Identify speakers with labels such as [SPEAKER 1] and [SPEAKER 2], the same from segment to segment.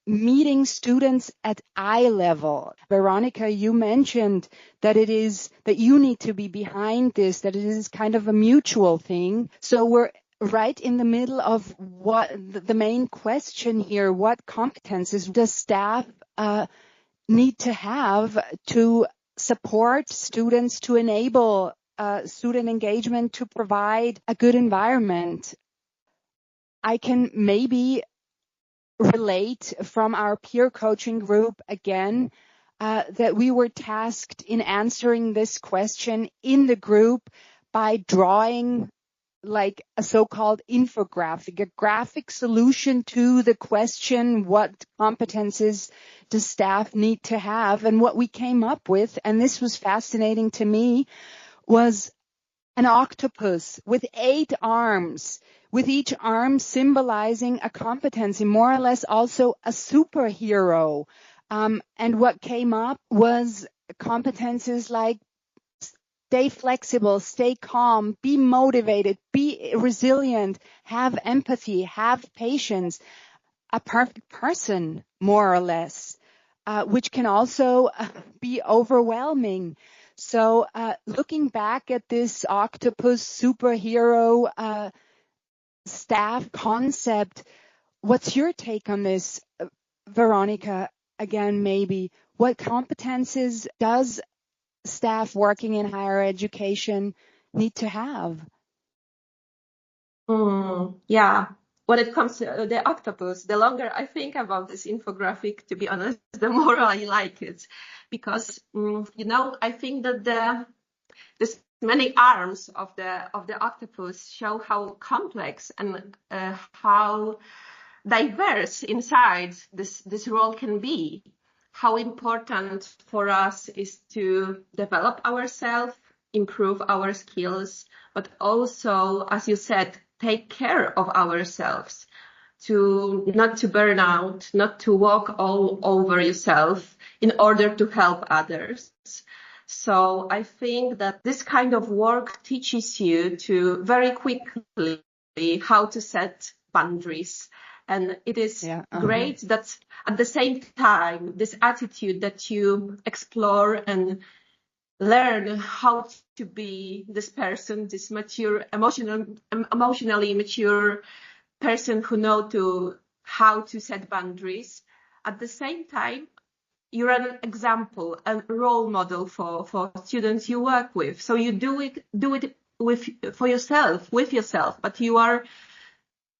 [SPEAKER 1] meeting students at eye level. Weronika, you mentioned that it is that you need to be behind this, that it is kind of a mutual thing. So we're right in the middle of what the main question here: what competences does staff need to have to support students, to enable student engagement, to provide a good environment? I can maybe relate from our peer coaching group again that we were tasked in answering this question in the group by drawing like a so-called infographic, a graphic solution to the question, what competences does staff need to have? And what we came up with, and this was fascinating to me, was an octopus with 8 arms, with each arm symbolizing a competency, more or less also a superhero. And what came up was competences like stay flexible, stay calm, be motivated, be resilient, have empathy, have patience, a perfect person, more or less, which can also be overwhelming. So looking back at this octopus superhero staff concept, what's your take on this, Weronika? Again, maybe, what competences does staff working in higher education need to have?
[SPEAKER 2] Yeah. When it comes to the octopus, the longer I think about this infographic, to be honest, the more I like it. Because, I think that this many arms of the octopus show how complex and how diverse inside this role can be. How important for us is to develop ourselves, improve our skills, but also, as you said, take care of ourselves, to not to burn out, not to walk all over yourself in order to help others. So I think that this kind of work teaches you to very quickly how to set boundaries. And it is great that at the same time, this attitude that you explore and learn how to be this person, this mature, emotionally mature person who knows how to set boundaries. At the same time, you're an example, a role model for students you work with. So you do it with yourself, but you are,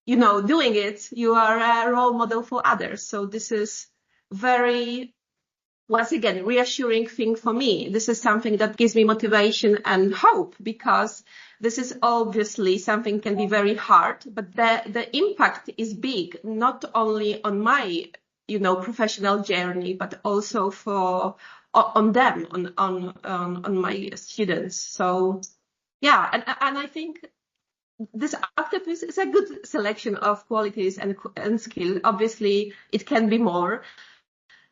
[SPEAKER 2] doing it. You are a role model for others. So this is very, once again, reassuring thing for me. This is something that gives me motivation and hope, because this is obviously something can be very hard, but the impact is big, not only on my, professional journey, but also on them, on my students. So yeah, and I think this octopus is a good selection of qualities and skill. Obviously, it can be more.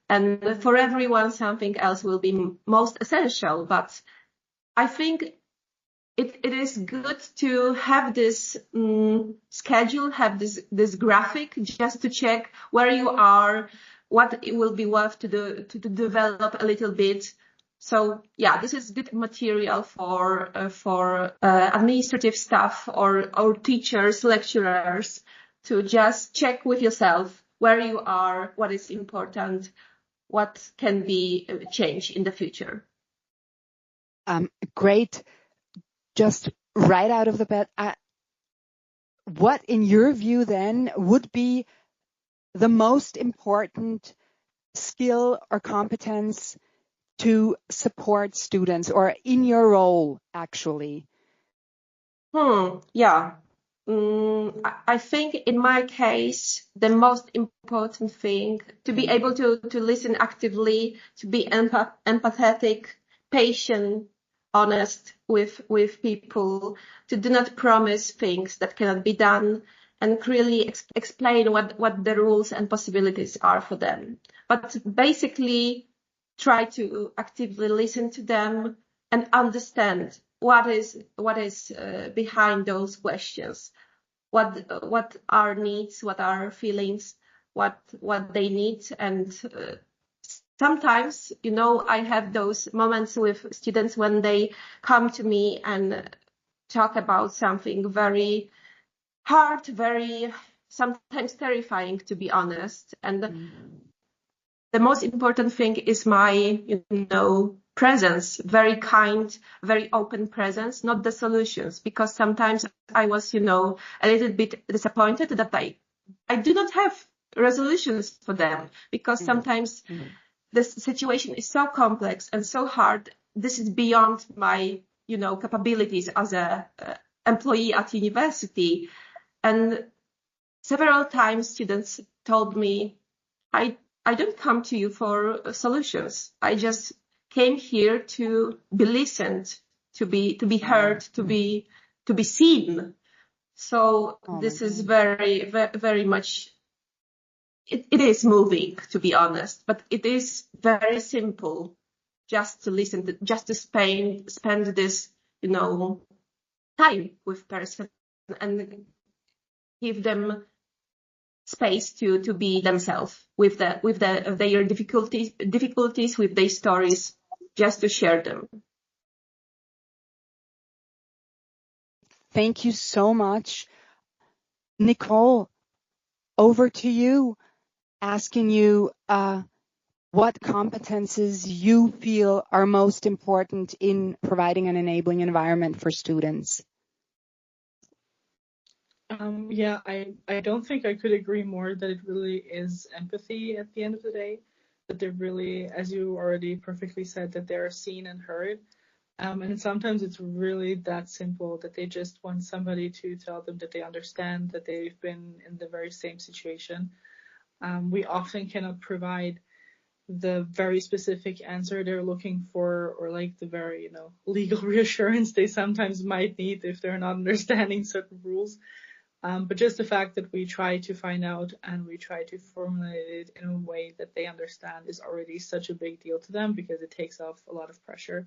[SPEAKER 2] And for everyone, something else will be most essential. But I think it is good to have this schedule, have this graphic, just to check where you are, what it will be worth to develop a little bit. So yeah, this is good material for administrative staff or teachers, lecturers, to just check with yourself where you are, what is important, what can be changed in the future.
[SPEAKER 1] Great. Just right out of the bat, what in your view then would be the most important skill or competence to support students, or in your role, actually?
[SPEAKER 2] Yeah. I think in my case, the most important thing, to be able to listen actively, to be empathetic, patient, honest with people, to do not promise things that cannot be done, and clearly explain what the rules and possibilities are for them. But basically, try to actively listen to them and understand what is behind those questions, what are needs, what are feelings, what they need. And sometimes, I have those moments with students when they come to me and talk about something very hard, very sometimes terrifying, to be honest. And the most important thing is my, presence, very kind, very open presence, not the solutions, because sometimes I was, a little bit disappointed that I do not have resolutions for them, because sometimes this situation is so complex and so hard. This is beyond my, capabilities as a employee at university. And several times students told me, I don't come to you for solutions. I just came here to be listened, to be heard, to be seen. So this is very, very, very much, it is moving, to be honest, but it is very simple just to listen, just to spend this, time with person and give them space to be themselves with their difficulties, with their stories, just to share them.
[SPEAKER 1] Thank you so much. Nikol, over to you, asking you what competences you feel are most important in providing an enabling environment for students.
[SPEAKER 3] I don't think I could agree more that it really is empathy at the end of the day, that they're really, as you already perfectly said, that they're seen and heard. And sometimes it's really that simple, that they just want somebody to tell them that they understand, that they've been in the very same situation. We often cannot provide the very specific answer they're looking for, or like the very, legal reassurance they sometimes might need if they're not understanding certain rules. But just the fact that we try to find out and we try to formulate it in a way that they understand is already such a big deal to them, because it takes off a lot of pressure.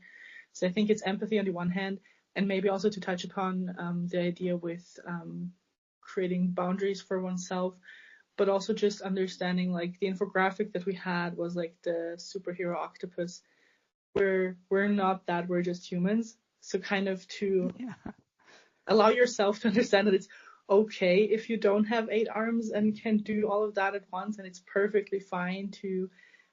[SPEAKER 3] So I think it's empathy on the one hand, and maybe also to touch upon the idea with creating boundaries for oneself, but also just understanding, like the infographic that we had was like the superhero octopus, where we're not that, we're just humans. So kind of to allow yourself to understand that it's okay if you don't have 8 arms and can do all of that at once, and it's perfectly fine to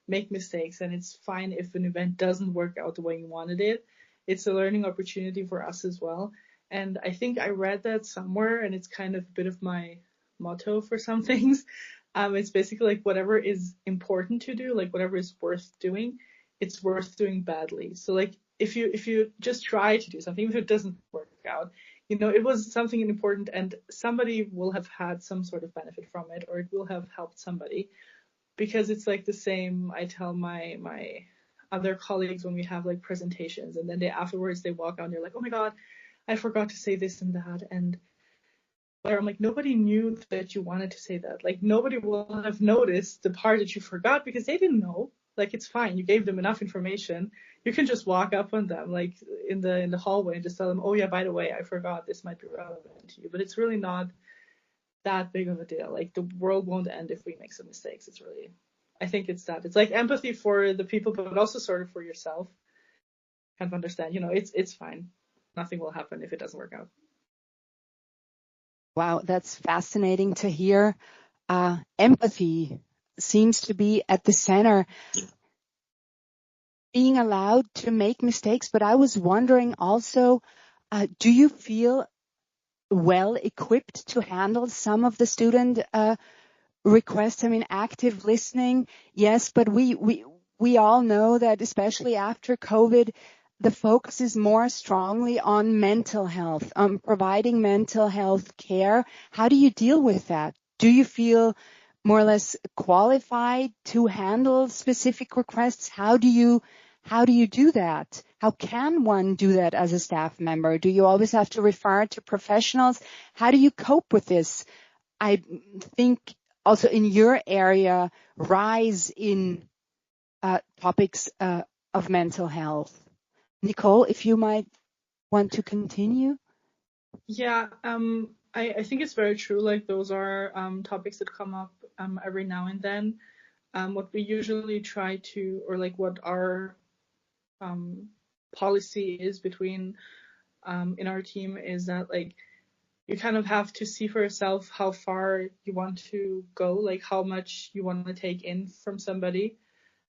[SPEAKER 3] make mistakes, and it's fine if an event doesn't work out the way you wanted it. It's a learning opportunity for us as well. And I think I read that somewhere, and it's kind of a bit of my motto for some things. It's basically like whatever is important to do, like whatever is worth doing, it's worth doing badly. So like if you just try to do something, even if it doesn't work out, it was something important, and somebody will have had some sort of benefit from it, or it will have helped somebody. Because it's like the same, I tell my other colleagues when we have like presentations, and then afterwards they walk out and they're like, oh my God, I forgot to say this and that. And where I'm like, nobody knew that you wanted to say that. Like nobody will have noticed the part that you forgot, because they didn't know. Like it's fine. You gave them enough information. You can just walk up on them like in the hallway and just tell them, oh yeah, by the way, I forgot, this might be relevant to you. But it's really not that big of a deal. Like the world won't end if we make some mistakes. It's really, I think it's that. It's like empathy for the people, but also sort of for yourself. Kind of understand, it's fine. Nothing will happen if it doesn't work out.
[SPEAKER 1] Wow, that's fascinating to hear. Empathy seems to be at the center. Being allowed to make mistakes, but I was wondering also, do you feel well equipped to handle some of the student requests? I mean, active listening, yes, but we all know that especially after COVID, the focus is more strongly on mental health, on providing mental health care. How do you deal with that? Do you feel more or less qualified to handle specific requests? How do you do that? How can one do that as a staff member? Do you always have to refer to professionals? How do you cope with this? I think also in your area, rise in topics of mental health. Nikol, if you might want to continue.
[SPEAKER 3] Yeah, I think it's very true. Like those are topics that come up every now and then. What we usually try to, or like what our policy is between in our team is that like you kind of have to see for yourself how far you want to go, like how much you want to take in from somebody,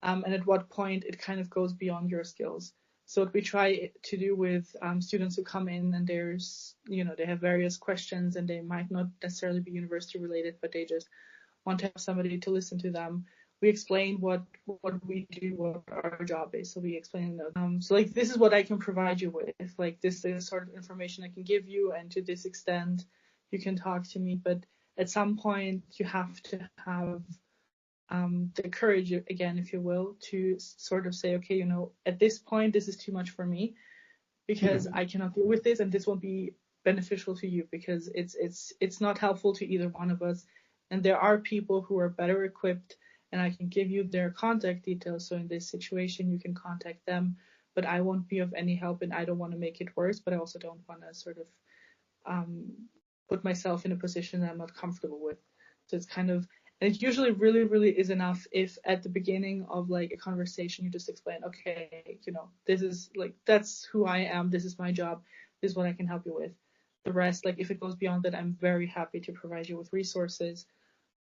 [SPEAKER 3] and at what point it kind of goes beyond your skills. So what we try to do with students who come in and there's, they have various questions and they might not necessarily be university related, but they just want to have somebody to listen to them. We explain what we do, what our job is. So we explain that. So like, this is what I can provide you with. Like, this is the sort of information I can give you, and to this extent, you can talk to me. But at some point, you have to have the courage, again, if you will, to sort of say, okay, at this point, this is too much for me because I cannot deal with this, and this won't be beneficial to you because it's not helpful to either one of us. And there are people who are better equipped, and I can give you their contact details. So in this situation, you can contact them, but I won't be of any help, and I don't want to make it worse, but I also don't want to sort of put myself in a position that I'm not comfortable with. So it's kind of, and it usually really, really is enough if at the beginning of like a conversation, you just explain, okay, this is like, that's who I am. This is my job. This is what I can help you with. The rest, like if it goes beyond that, I'm very happy to provide you with resources.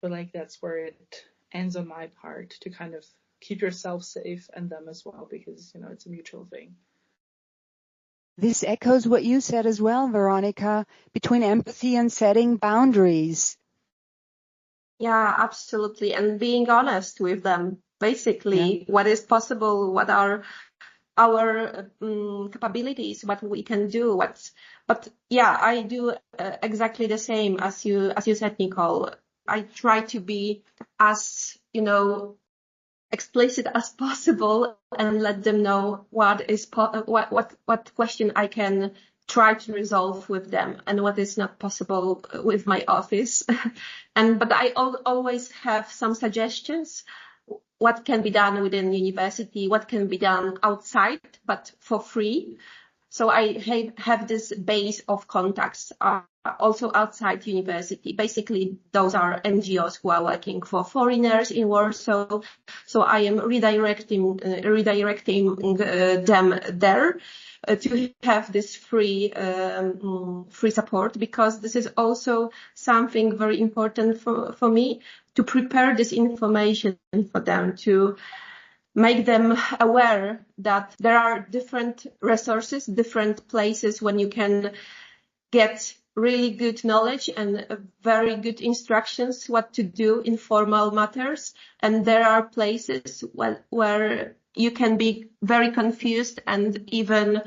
[SPEAKER 3] But like, that's where it ends on my part, to kind of keep yourself safe and them as well, because, it's a mutual thing.
[SPEAKER 1] This echoes what you said as well, Weronika, between empathy and setting boundaries.
[SPEAKER 2] Yeah, absolutely. And being honest with them, basically, what is possible, what are our capabilities, what we can do, but yeah, I do exactly the same as you said, Nikol. I try to be as, explicit as possible and let them know what question I can try to resolve with them and what is not possible with my office. But I always have some suggestions. What can be done within university, what can be done outside, but for free. So I have this base of contacts also outside university. Basically, those are NGOs who are working for foreigners in Warsaw. So I am redirecting them there to have this free support, because this is also something very important for me, to prepare this information for them, to make them aware that there are different resources, different places when you can get really good knowledge and very good instructions what to do in formal matters. And there are places where you can be very confused and even,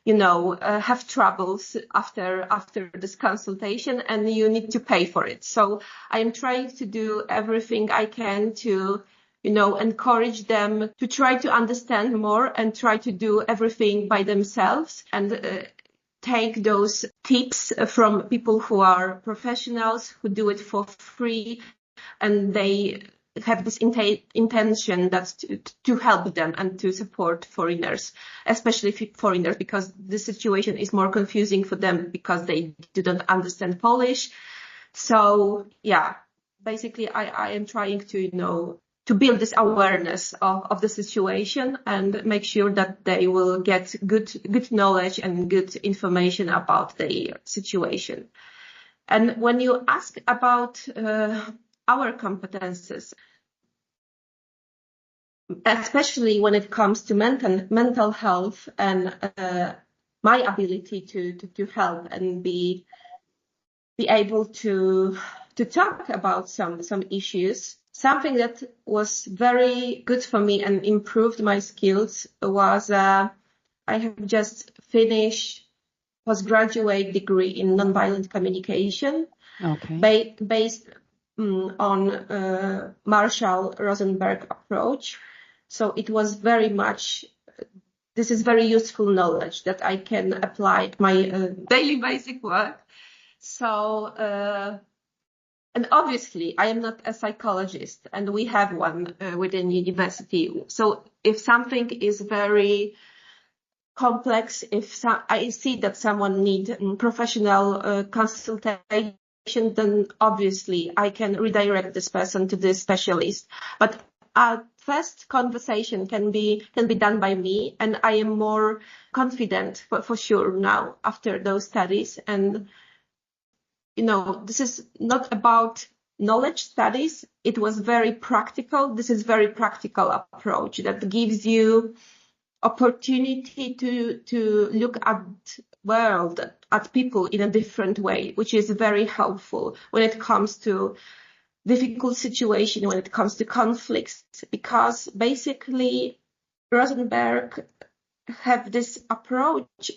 [SPEAKER 2] have troubles after this consultation, and you need to pay for it. So I am trying to do everything I can to encourage them to try to understand more and try to do everything by themselves, and take those tips from people who are professionals, who do it for free, and they have this intention that's to help them and to support foreigners, especially foreigners, because the situation is more confusing for them because they didn't understand Polish. So yeah, basically I am trying to build this awareness of the situation and make sure that they will get good knowledge and good information about their situation. And when you ask about our competences, especially when it comes to mental health and my ability to help and be able to talk about some issues, something that was very good for me and improved my skills was I have just finished postgraduate degree in nonviolent communication, based on Marshall Rosenberg approach. So it was very much, this is very useful knowledge that I can apply to my daily basic work. So, and obviously I am not a psychologist, and we have one within university. So if something is very complex, I see that someone needs professional consultation, then obviously I can redirect this person to this specialist. But a first conversation can be done by me, and I am more confident for sure now after those studies. And this is not about knowledge studies. It was very practical. This is very practical approach that gives you opportunity to look at world, at people in a different way, which is very helpful when it comes to difficult situation, when it comes to conflicts, because basically Rosenberg have this approach.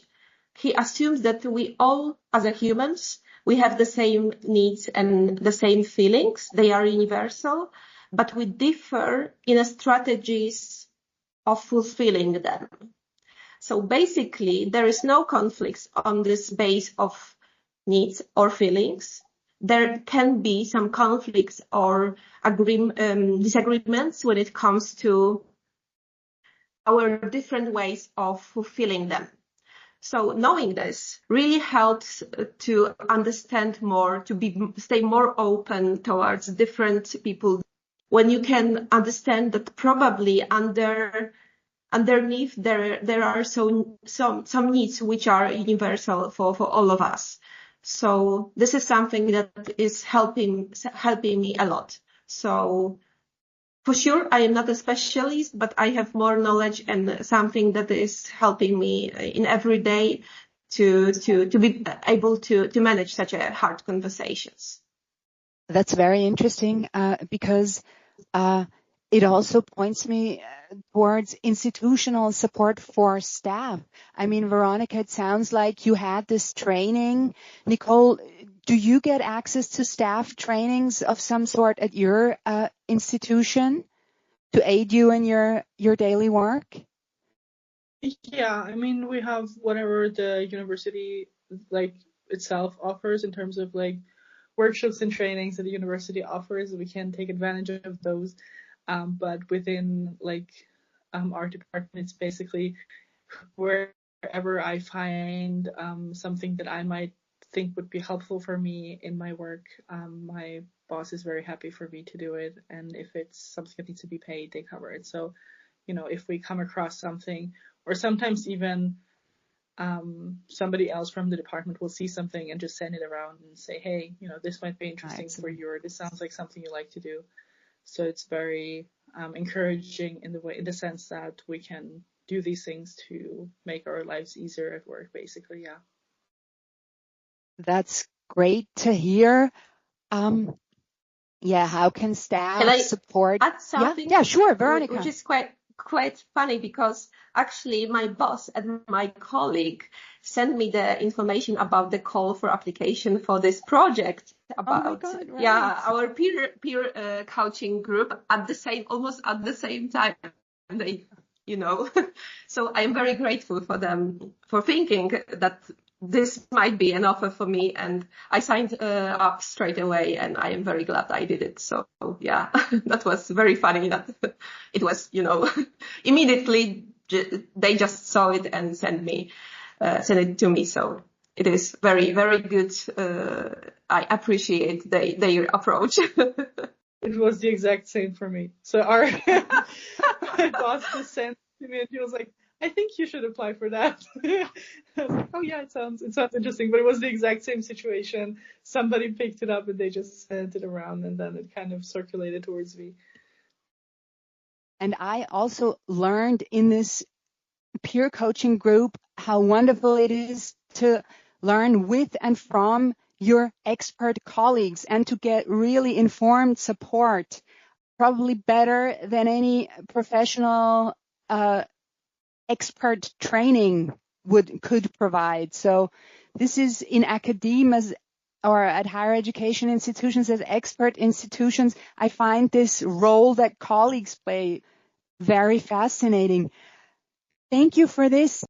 [SPEAKER 2] He assumes that we all, as a humans, we have the same needs and the same feelings. They are universal, but we differ in strategies of fulfilling them. So basically, there is no conflicts on this base of needs or feelings. There can be some conflicts or disagreements when it comes to our different ways of fulfilling them. So knowing this really helps to understand more, to stay more open towards different people. When you can understand that probably underneath there are some needs which are universal for all of us. So this is something that is helping me a lot. So for sure, I am not a specialist, but I have more knowledge and something that is helping me in every day to be able to manage such a hard conversations.
[SPEAKER 1] That's very interesting because it also points me towards institutional support for staff. I mean, Weronika, it sounds like you had this training. Nikol, do you get access to staff trainings of some sort at your institution to aid you in your daily work?
[SPEAKER 3] Yeah, I mean, we have whatever the university itself offers in terms of workshops and trainings that the university offers. We can take advantage of those. But within our department, it's basically wherever I find something that I might think would be helpful for me in my work. My boss is very happy for me to do it, and if it's something that needs to be paid, they cover it. So, if we come across something, or sometimes even somebody else from the department will see something and just send it around and say, hey, this might be interesting for you, or this sounds like something you like to do. So it's very encouraging in the sense that we can do these things to make our lives easier at work, basically. Yeah.
[SPEAKER 1] That's great to hear. How can staff support?
[SPEAKER 2] Add something?
[SPEAKER 1] Yeah, sure, Weronika.
[SPEAKER 2] Which is quite funny, because actually my boss and my colleague sent me the information about the call for application for this project about our peer coaching group almost at the same time. They, so I'm very grateful for them for thinking that this might be an offer for me, and I signed up straight away, and I am very glad I did it. So yeah, that was very funny that it was, immediately they just saw it and sent it to me. So it is very, very good. I appreciate their approach.
[SPEAKER 3] It was the exact same for me. So my boss just sent to me and he was like, I think you should apply for that. I was like, oh yeah, it sounds interesting. But it was the exact same situation. Somebody picked it up and they just sent it around, and then it kind of circulated towards me.
[SPEAKER 1] And I also learned in this peer coaching group how wonderful it is to learn with and from your expert colleagues and to get really informed support, probably better than any professional expert training could provide. So this is in academia or at higher education institutions as expert institutions. I find this role that colleagues play very fascinating. Thank you for this.